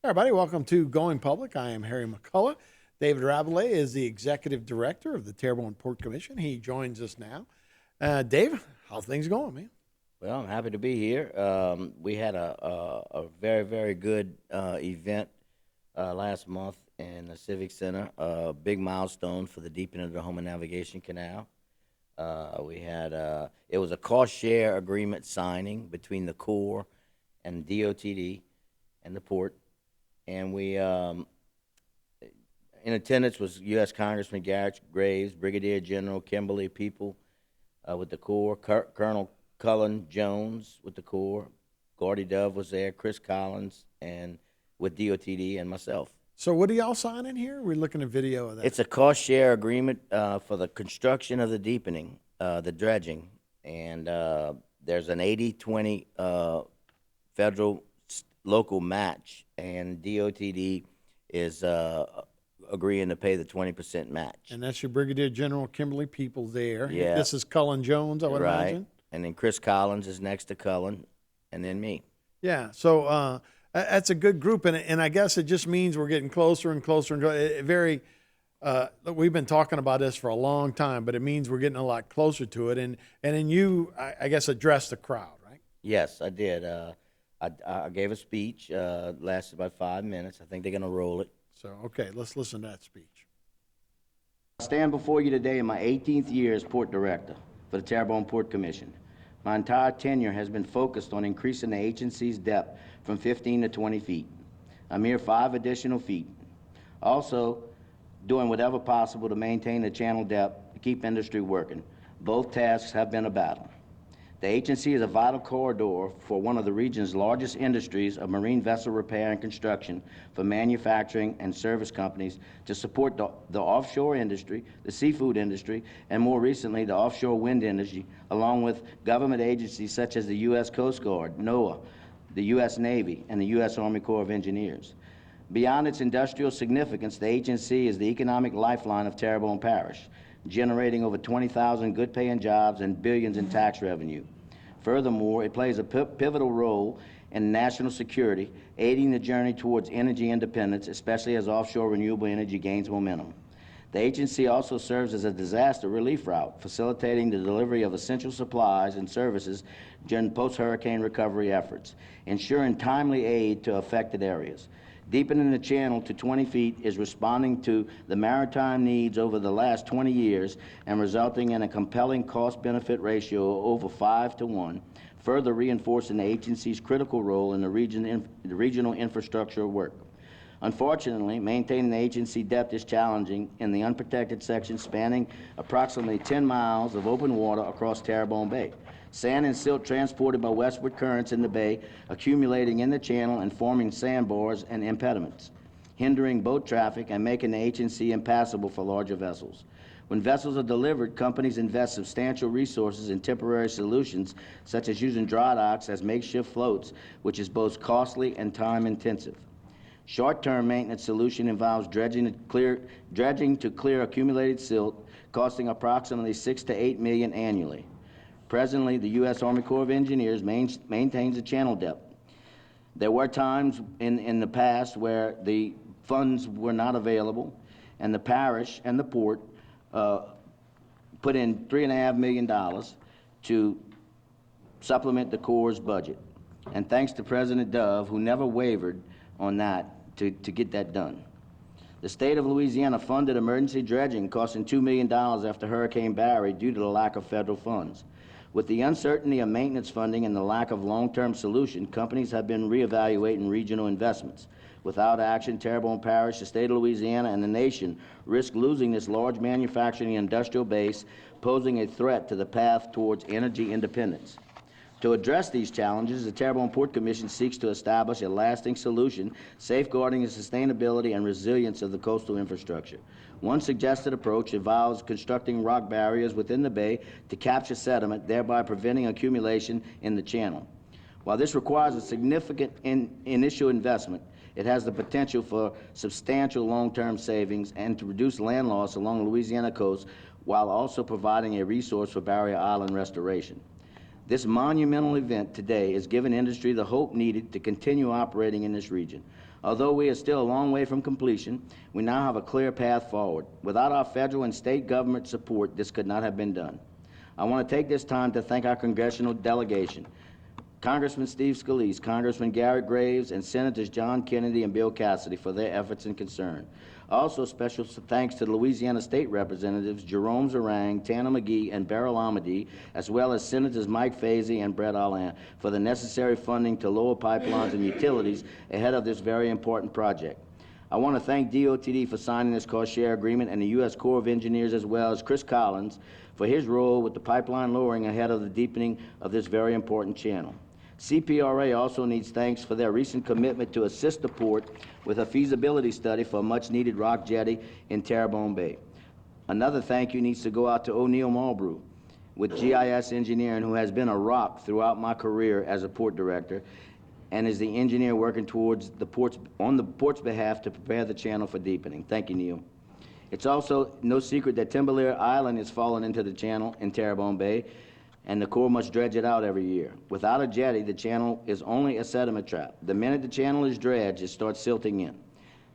Hi, everybody. Welcome to Going Public. I am Harry McCullough. David Rabelais is the executive director of the Terrebonne Port Commission. He joins us now. Dave, how things going, man? Well, I'm happy to be here. We had a very, very good event last month in the Civic Center, a big milestone for the deepening of the Houma Navigation Canal. It was a cost share agreement signing between the Corps and DOTD and the port. And in attendance was U.S. Congressman Garrett Graves, Brigadier General Kimberly People with the Corps, Colonel Cullen Jones with the Corps, Gordy Dove was there, Chris Collins, and with DOTD and myself. So, what are y'all signing here? We're looking at video of that. It's a cost share agreement for the construction of the deepening, the dredging, and there's an 80-20 federal local match, and DOTD is agreeing to pay the 20% match. And that's your Brigadier General Kimberly People there. Yeah. This is Cullen Jones, I would imagine. And then Chris Collins is next to Cullen, and then me. Yeah. So that's a good group, and I guess it just means we're getting closer and closer and we've been talking about this for a long time, but it means we're getting a lot closer to it. And then you, I guess, addressed the crowd, right? Yes, I did. I gave a speech, lasted about 5 minutes. I think they're going to roll it. So, okay, let's listen to that speech. I stand before you today in my 18th year as port director for the Terrebonne Port Commission. My entire tenure has been focused on increasing the agency's depth from 15 to 20 feet, a mere 5 additional feet. Also, doing whatever possible to maintain the channel depth to keep industry working. Both tasks have been a battle. The agency is a vital corridor for one of the region's largest industries of marine vessel repair and construction for manufacturing and service companies to support the offshore industry, the seafood industry, and more recently the offshore wind industry, along with government agencies such as the U.S. Coast Guard, NOAA, the U.S. Navy, and the U.S. Army Corps of Engineers. Beyond its industrial significance, the agency is the economic lifeline of Terrebonne Parish, generating over 20,000 good-paying jobs and billions in tax revenue. Furthermore, it plays a pivotal role in national security, aiding the journey towards energy independence, especially as offshore renewable energy gains momentum. The agency also serves as a disaster relief route, facilitating the delivery of essential supplies and services during post-hurricane recovery efforts, ensuring timely aid to affected areas. Deepening the channel to 20 feet is responding to the maritime needs over the last 20 years and resulting in a compelling cost-benefit ratio of over 5 to 1, further reinforcing the agency's critical role in the regional infrastructure work. Unfortunately, maintaining the agency depth is challenging in the unprotected section spanning approximately 10 miles of open water across Terrebonne Bay. Sand and silt transported by westward currents in the bay, accumulating in the channel and forming sandbars and impediments, hindering boat traffic and making the agency impassable for larger vessels. When vessels are delivered, companies invest substantial resources in temporary solutions, such as using dry docks as makeshift floats, which is both costly and time-intensive. Short-term maintenance solution involves dredging to clear accumulated silt, costing approximately $6 to $8 million annually. Presently, the U.S. Army Corps of Engineers maintains a channel depth. There were times in the past where the funds were not available, and the parish and the port put in $3.5 million to supplement the Corps' budget. And thanks to President Dove, who never wavered on that to get that done. The state of Louisiana funded emergency dredging costing $2 million after Hurricane Barry due to the lack of federal funds. With the uncertainty of maintenance funding and the lack of long-term solution, companies have been reevaluating regional investments. Without action, Terrebonne Parish, the state of Louisiana, and the nation risk losing this large manufacturing and industrial base, posing a threat to the path towards energy independence. To address these challenges, the Terrebonne Port Commission seeks to establish a lasting solution, safeguarding the sustainability and resilience of the coastal infrastructure. One suggested approach involves constructing rock barriers within the bay to capture sediment, thereby preventing accumulation in the channel. While this requires a significant initial investment, it has the potential for substantial long-term savings and to reduce land loss along the Louisiana coast while also providing a resource for barrier island restoration. This monumental event today is giving industry the hope needed to continue operating in this region. Although we are still a long way from completion, we now have a clear path forward. Without our federal and state government support, this could not have been done. I want to take this time to thank our congressional delegation, Congressman Steve Scalise, Congressman Garrett Graves, and Senators John Kennedy and Bill Cassidy for their efforts and concern. Also, special thanks to the Louisiana State Representatives Jerome Zarang, Tanner McGee, and Beryl Amadi, as well as Senators Mike Fazee and Brett Allen for the necessary funding to lower pipelines and utilities ahead of this very important project. I want to thank DOTD for signing this cost share agreement and the U.S. Corps of Engineers, as well as Chris Collins for his role with the pipeline lowering ahead of the deepening of this very important channel. CPRA also needs thanks for their recent commitment to assist the port with a feasibility study for a much-needed rock jetty in Terrebonne Bay. Another thank you needs to go out to O'Neill Marlbrew with GIS Engineering, who has been a rock throughout my career as a port director and is the engineer working towards the port's, on the port's behalf to prepare the channel for deepening. Thank you, Neil. It's also no secret that Timberlair Island is falling into the channel in Terrebonne Bay, and the Corps must dredge it out every year. Without a jetty, the channel is only a sediment trap. The minute the channel is dredged, it starts silting in.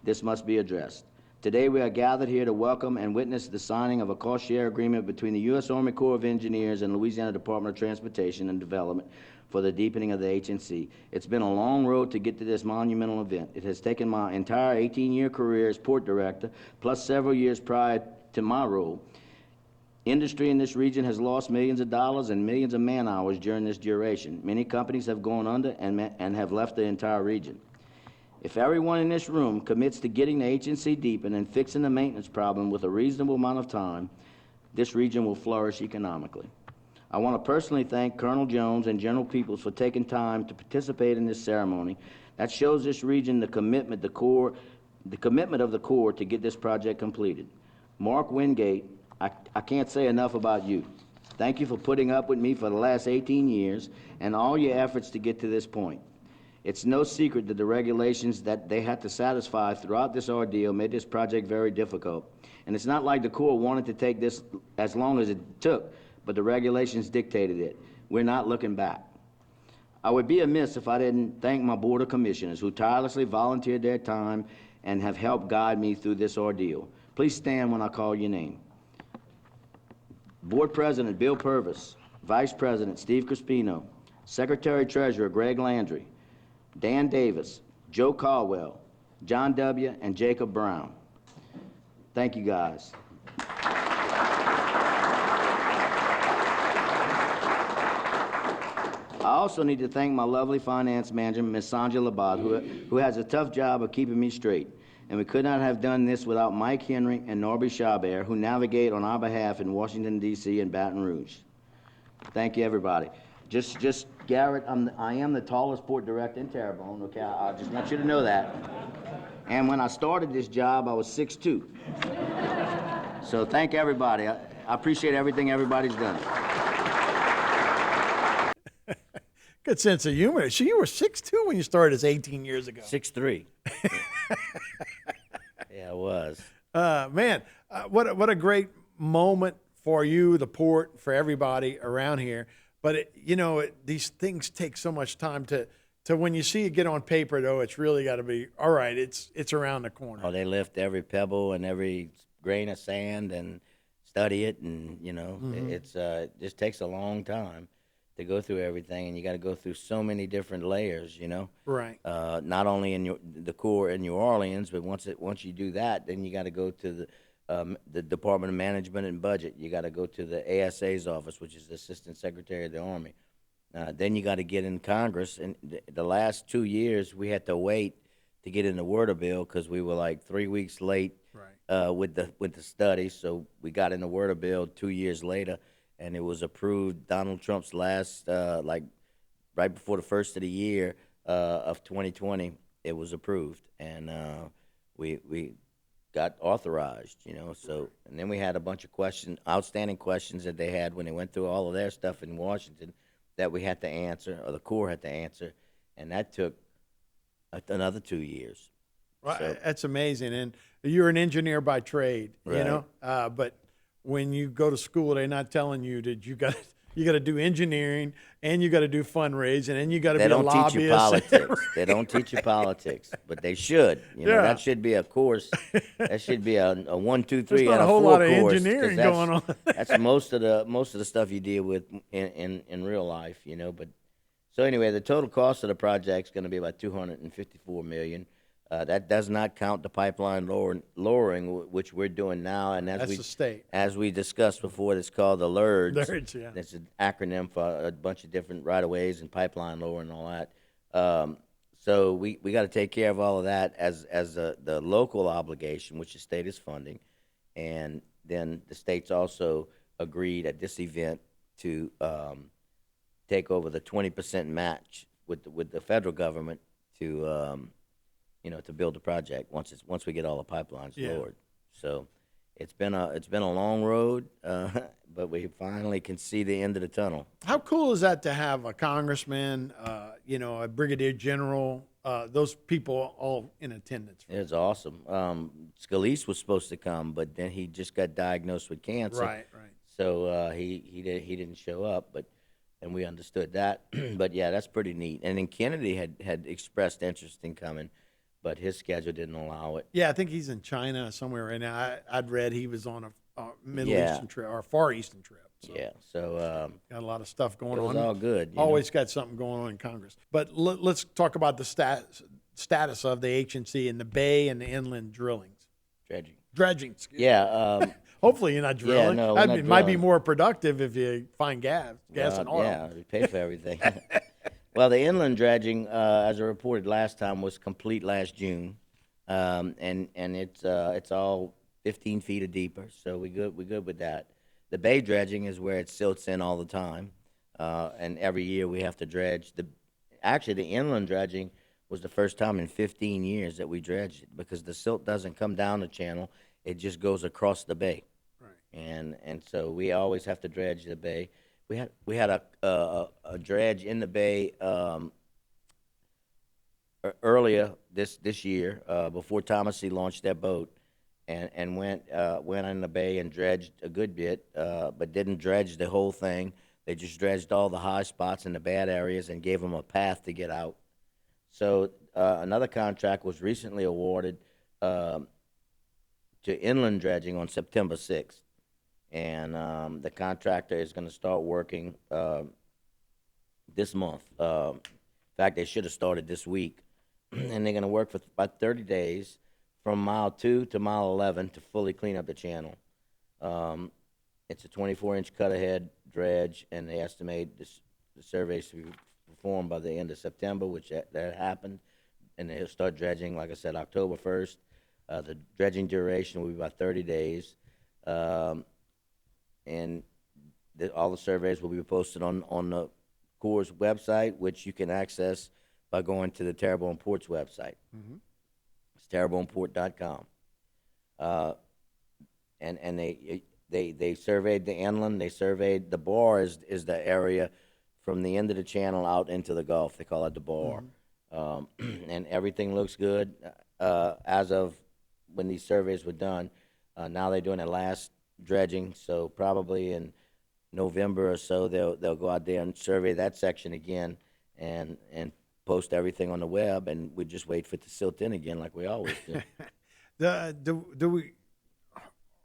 This must be addressed. Today, we are gathered here to welcome and witness the signing of a cost-share agreement between the U.S. Army Corps of Engineers and Louisiana Department of Transportation and Development for the deepening of the HNC. It's been a long road to get to this monumental event. It has taken my entire 18-year career as port director, plus several years prior to my role. Industry in this region has lost millions of dollars and millions of man-hours during this duration. Many companies have gone under and have left the entire region. If everyone in this room commits to getting the HNC deepened and fixing the maintenance problem with a reasonable amount of time, this region will flourish economically. I want to personally thank Colonel Jones and General Peoples for taking time to participate in this ceremony. That shows this region the commitment of the Corps to get this project completed. Mark Wingate, I can't say enough about you. Thank you for putting up with me for the last 18 years and all your efforts to get to this point. It's no secret that the regulations that they had to satisfy throughout this ordeal made this project very difficult. And it's not like the Corps wanted to take this as long as it took, but the regulations dictated it. We're not looking back. I would be amiss if I didn't thank my Board of Commissioners who tirelessly volunteered their time and have helped guide me through this ordeal. Please stand when I call your name. Board President Bill Purvis, Vice President Steve Crispino, Secretary-Treasurer Greg Landry, Dan Davis, Joe Caldwell, John W., and Jacob Brown. Thank you, guys. I also need to thank my lovely finance manager, Ms. Sandra Labat, who has a tough job of keeping me straight. And we could not have done this without Mike Henry and Norby Chabert, who navigate on our behalf in Washington, D.C. and Baton Rouge. Thank you, everybody. Just Garrett, I am the tallest port director in Terrebonne, okay? I just want you to know that. And when I started this job, I was 6'2". So thank everybody. I appreciate everything everybody's done. Good sense of humor. So you were 6'2" when you started as 18 years ago. 6'3". Yeah, it was. Man, what a great moment for you, the port, for everybody around here. But these things take so much time to when you see it get on paper, though, it's really got to be all right. It's around the corner. Oh, they lift every pebble and every grain of sand and study it, and it just takes a long time to go through everything, and you got to go through so many different layers, Right. Not only in the Corps in New Orleans, but once you do that, then you got to go to the Department of Management and Budget. You got to go to the ASA's office, which is the Assistant Secretary of the Army. Then you got to get in Congress, and the last 2 years we had to wait to get in the Word of Bill because we were like 3 weeks late with the study. So we got in the Word of Bill 2 years later, and it was approved. Donald Trump's last, right before the first of the year of 2020, it was approved, and we got authorized, So, and then we had a bunch of outstanding questions that they had when they went through all of their stuff in Washington that we had to answer, or the Corps had to answer, and that took another 2 years. Well, So, that's amazing. And you're an engineer by trade, Right. but when you go to school, they're not telling you that you got You got to do engineering, and you got to do fundraising, and you got to be They a don't lobbyist. teach you politics. They don't teach you politics, but they should. You know, Yeah. that should be a course. That should be a 1, 2, There's 3, not and a a whole 4 lot of course. engineering that's, going on. that's most of the stuff you deal with in real life. You know, but so anyway, the total cost of the project is going to be about $254 million. That does not count the pipeline lowering, which we're doing now, and That's the state. as we discussed before, it's called the LURDS. LURDS, yeah. That's an acronym for a bunch of different right-of-ways and pipeline lowering and all that. So we got to take care of all of that as the local obligation, which the state is funding, and then the state's also agreed at this event to take over the 20% match with the federal government to to build the project once we get all the pipelines lowered. So it's been a long road, but we finally can see the end of the tunnel. How cool is that to have a congressman, a brigadier general, those people all in attendance? It's awesome. Scalise was supposed to come, but then he just got diagnosed with cancer. Right. So he didn't show up, and we understood that. But yeah, that's pretty neat. And then Kennedy had expressed interest in coming, but his schedule didn't allow it. Yeah, I think he's in China somewhere right now. I'd read he was on a Middle Yeah. Eastern trip or Far Eastern trip. So Yeah, so got a lot of stuff going it was on. all good. you know. Always got something going on in Congress. But let's talk about the status of the agency in the bay and the inland drillings. Dredging. Excuse me. Yeah. Hopefully you're not drilling. no, we're not It might be drilling. more productive if you find gas and oil. Yeah, we pay for everything. Well, the inland dredging, as I reported last time, was complete last June, and it's all 15 feet or deeper, so we good with that. The bay dredging is where it silts in all the time, and every year we have to dredge. Actually, the inland dredging was the first time in 15 years that we dredged it because the silt doesn't come down the channel; it just goes across the bay. And so we always have to dredge the bay. We had a dredge in the bay earlier this year before Thomas C. launched their boat, and went in the bay and dredged a good bit, but didn't dredge the whole thing. They just dredged all the high spots and the bad areas and gave them a path to get out. So another contract was recently awarded to inland dredging on September 6th. And the contractor is going to start working this month. In fact, they should have started this week. And they're going to work for about 30 days from mile 2 to mile 11 to fully clean up the channel. It's a 24-inch cut-ahead dredge, and they estimate the surveys to be performed by the end of September, which that happened. And they'll start dredging, like I said, October 1st. The dredging duration will be about 30 days. And all the surveys will be posted on the Corps' website, which you can access by going to the Terrebonne Port's website. It's terrebonneport.com. And they surveyed the inland. They surveyed the bar is the area from the end of the channel out into the Gulf. They call it the bar. And everything looks good as of when these surveys were done. Now they're doing their last dredging, so probably in November or so they'll go out there and survey that section again and post everything on the web, and we just wait for it to silt in again like we always do.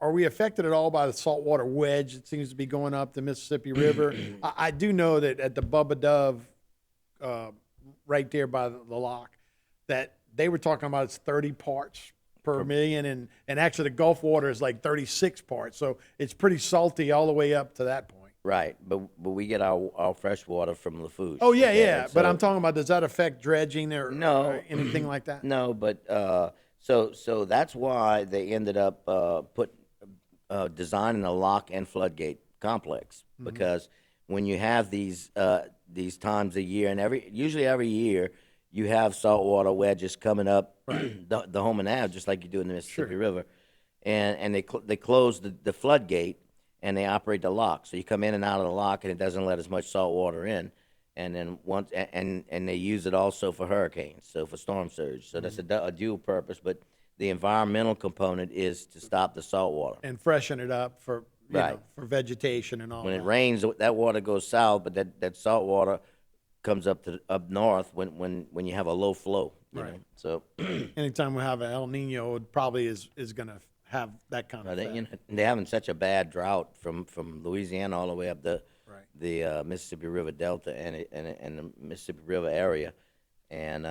Are we affected at all by the saltwater wedge that seems to be going up the Mississippi River? I do know that at the Bubba Dove, right there by the lock, that they were talking about it's 30 parts per million, and actually the Gulf water is like 36 parts, so it's pretty salty all the way up to that point. Right, but we get our fresh water from Lafourche. Oh yeah, okay? yeah. But I'm talking about, does that affect dredging or anything like that? No, but so that's why they ended up designing a lock and floodgate complex, because when you have these times a year, and usually every year you have saltwater wedges coming up the Houma Ave, just like you do in the Mississippi River, and they close the floodgate and they operate the lock, so you come in and out of the lock and it doesn't let as much salt water in, and then and they use it also for hurricanes, so for storm surge, so that's a dual purpose, but the environmental component is to stop the salt water and freshen it up for you Right. know, for vegetation and all When it that. rains, that water goes south, but that salt water comes up north when you have a low flow, you Right. know. So Anytime we have an El Nino, it probably is going to have that kind of they, effect. you know, they're having such a bad drought from Louisiana all the way up Right. the Mississippi River Delta and the Mississippi River area, and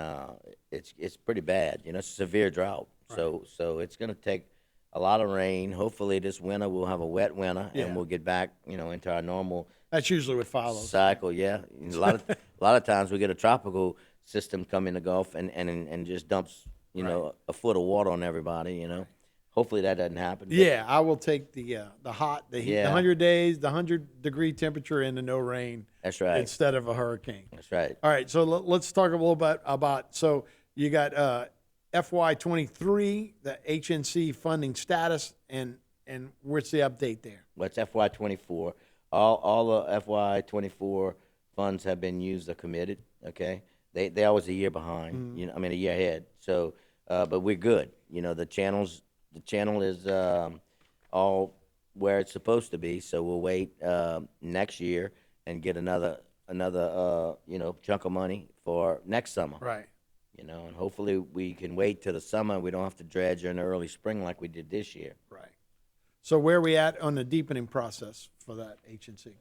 it's pretty bad. You know, it's a severe drought. So it's going to take a lot of rain. Hopefully this winter we'll have a wet winter Yeah. and we'll get back, you know, into our normal That's usually what follows. cycle. Yeah, a lot of times we get a tropical system come in the Gulf and just dumps, you know, a foot of water on everybody. You know, hopefully that doesn't happen. But Yeah, I will take the hot, the heat, the Yeah. 100 days, the 100-degree temperature, and the no rain that's right. instead of a hurricane. That's right. All right, so let's talk a little bit about. So you got FY23, the HNC funding status, and what's the update there? What's FY24? All the FY24 funds have been used or committed. Okay, they always a year behind. You know, I mean a year ahead. So, but we're good. You know, the channel is all where it's supposed to be. So we'll wait next year and get another you know, chunk of money for next summer. Right. You know, and hopefully we can wait till the summer. We don't have to dredge during the early spring like we did this year. Right. So where are we at on the deepening process for that HNC?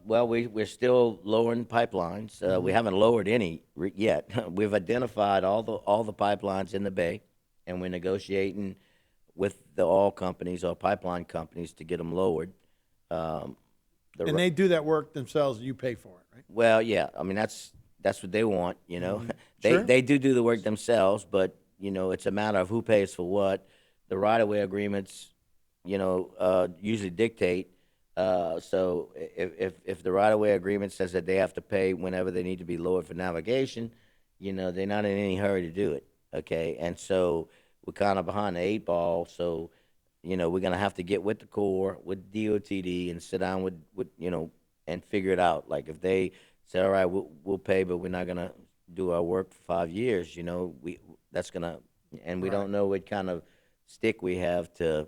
Well, we're still lowering pipelines. We haven't lowered any yet. We've identified all the pipelines in the bay, and we're negotiating with the oil companies or pipeline companies to get them lowered. And they do that work themselves. You pay for it, right? Well, yeah. I mean, that's what they want. You know, Sure. they do the work themselves, but you know, it's a matter of who pays for what. The right-of-way agreements, you know, usually dictate. So if the right-of-way agreement says that they have to pay whenever they need to be lowered for navigation, you know, they're not in any hurry to do it. Okay, and so we're kind of behind the eight ball. So, you know, we're gonna have to get with the Corps, with DOTD, and sit down with you know, and figure it out. Like if they say, all right, we'll pay, but we're not gonna do our work for 5 years. You know, that's gonna, and we don't know what kind of stick we have to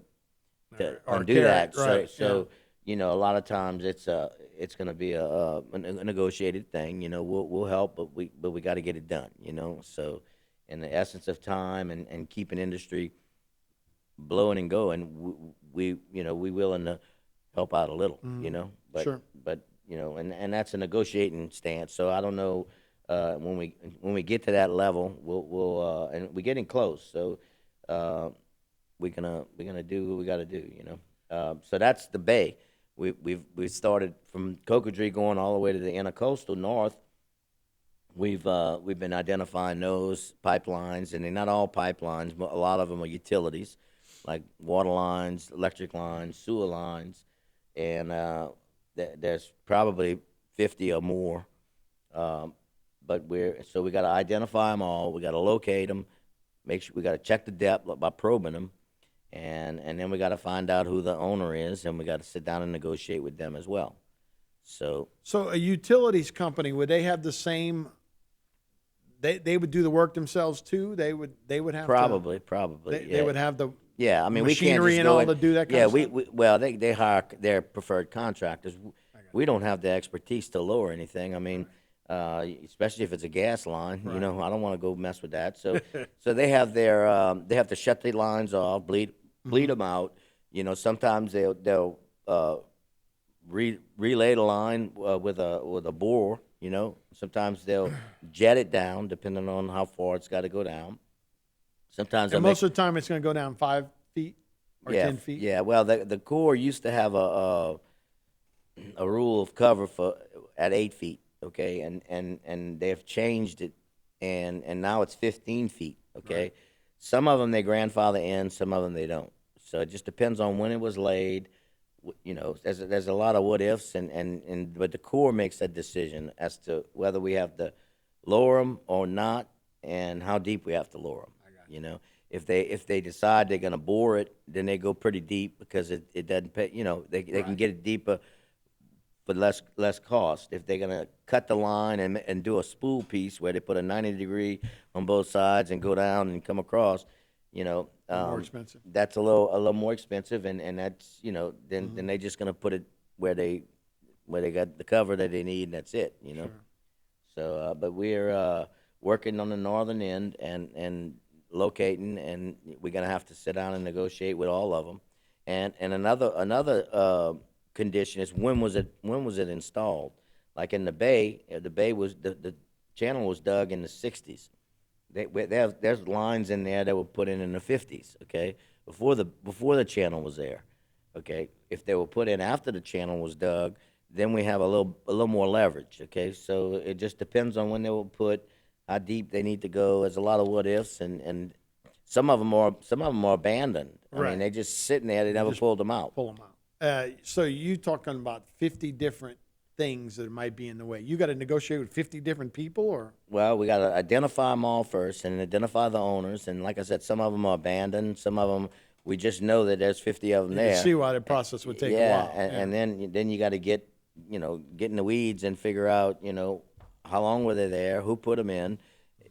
Or undo carrot, that. right, So you know, a lot of times it's going to be a negotiated thing. You know, we'll help, but we got to get it done. You know, so in the essence of time and keeping industry blowing and going, we you know, we willing to help out a little. You know, but Sure. but you know, and that's a negotiating stance. So I don't know when we get to that level, we'll and we're getting close. So. We're gonna do what we got to do, you know. So that's the bay. We've started from Cocodrie going all the way to the intercoastal north. We've been identifying those pipelines, and they're not all pipelines, but a lot of them are utilities, like water lines, electric lines, sewer lines, and there's probably 50 or more. But we got to identify them all. We got to locate them. Make sure we got to check the depth by probing them. And then we got to find out who the owner is, and we got to sit down and negotiate with them as well. So a utilities company, would they have the same? They would do the work themselves too. They would have probably, they would have the yeah. I mean, we can't machinery just and go all in- to do that kind yeah, of stuff? well, they hire their preferred contractors. We don't have the expertise to lower anything. I mean, especially if it's a gas line. You know, I don't want to go mess with that. So they have they have to shut the lines off, bleed them out. You know, sometimes they'll relay the line with a bore. You know, sometimes they'll jet it down depending on how far it's got to go down. Sometimes And they'll most of the time, it's going to go down 5 feet or 10 feet. Yeah, well, the Corps used to have a rule of cover at 8 feet, okay, and they've changed it, and now it's 15 feet, okay. Right. Some of them they grandfather in, some of them they don't. So it just depends on when it was laid. You know, there's a lot of what ifs, but the Corps makes that decision as to whether we have to lower them or not, and how deep we have to lower them. You know, if they decide they're gonna bore it, then they go pretty deep because it doesn't pay. You know, they can get it deeper for less cost. If they're gonna cut the line and do a spool piece where they put a 90-degree on both sides and go down and come across, you know. More expensive. That's a little more expensive, and that's, you know, then they're just gonna put it where they got the cover that they need, and that's it, you know. Sure. So, but we're working on the northern end and locating, and we're gonna have to sit down and negotiate with all of them. And another condition is when was it installed? Like in the bay, the channel was dug in the '60s. There's lines in there that were put in the '50s. Okay, before the channel was there. Okay, if they were put in after the channel was dug, then we have a little more leverage. Okay, so it just depends on when they were put, how deep they need to go. There's a lot of what ifs, and some of them are abandoned. I Right. mean, they just sitting there. They never pulled them out. Pull them out. So you talking about 50 different things that might be in the way. You got to negotiate with 50 different people, or? Well, we got to identify them all first and identify the owners. And like I said, some of them are abandoned. Some of them, we just know that there's 50 of them You there. can see why the process would take a Yeah, while. and then you got to get in the weeds and figure out, how long were they there, who put them in,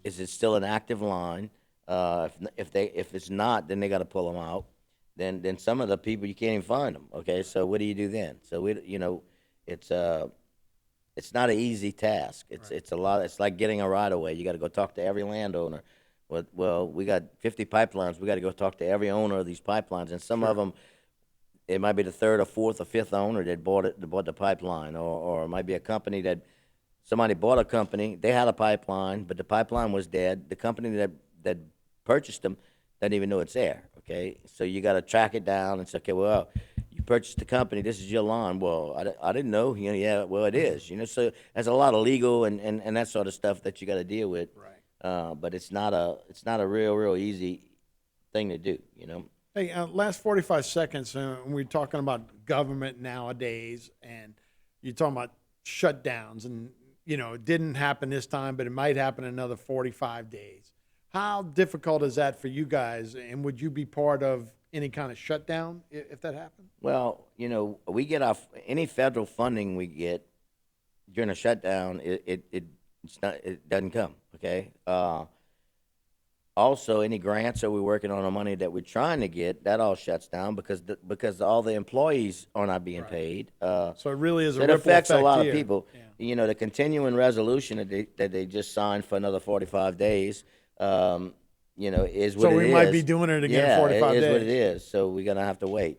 is it still an active line? If it's not, then they got to pull them out. Then some of the people you can't even find them. Okay, so what do you do then? So it's not an easy task. It's a lot. It's like getting a right of way. You got to go talk to every landowner. Well, we got 50 pipelines. We got to go talk to every owner of these pipelines, and some of them, it might be the third or fourth or fifth owner that bought the pipeline, or it might be a company that somebody bought a company. They had a pipeline, but the pipeline was dead. The company that purchased them doesn't even know it's there. Okay, so you got to track it down and say, okay, well, you purchased the company. This is your line. Well, I didn't know. Yeah, well, it is. So there's a lot of legal and that sort of stuff that you got to deal with. Right. But it's not a real easy thing to do. Hey, last 45 seconds, we're talking about government nowadays, and you're talking about shutdowns, and, it didn't happen this time, but it might happen in another 45 days. How difficult is that for you guys, and would you be part of any kind of shutdown if that happened? Well, we get any federal funding we get during a shutdown. It doesn't come. Okay. Also, any grants that we're working on or money that we're trying to get, that all shuts down because all the employees are not being paid. So it really is a it ripple affects a effect lot here. of people. Yeah. The continuing resolution that they just signed for another 45 days. Is what it is. So we might be doing it again in 45 days. It is what it is. So we're gonna have to wait.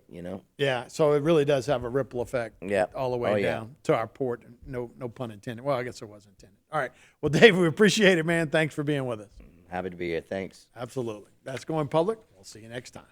Yeah, so it really does have a ripple effect Yeah. all the way Oh, yeah. down to our port. No pun intended. Well, I guess it was intended. All right. Well, Dave, we appreciate it, man. Thanks for being with us. Happy to be here. Thanks. Absolutely. That's Going Public. We'll see you next time.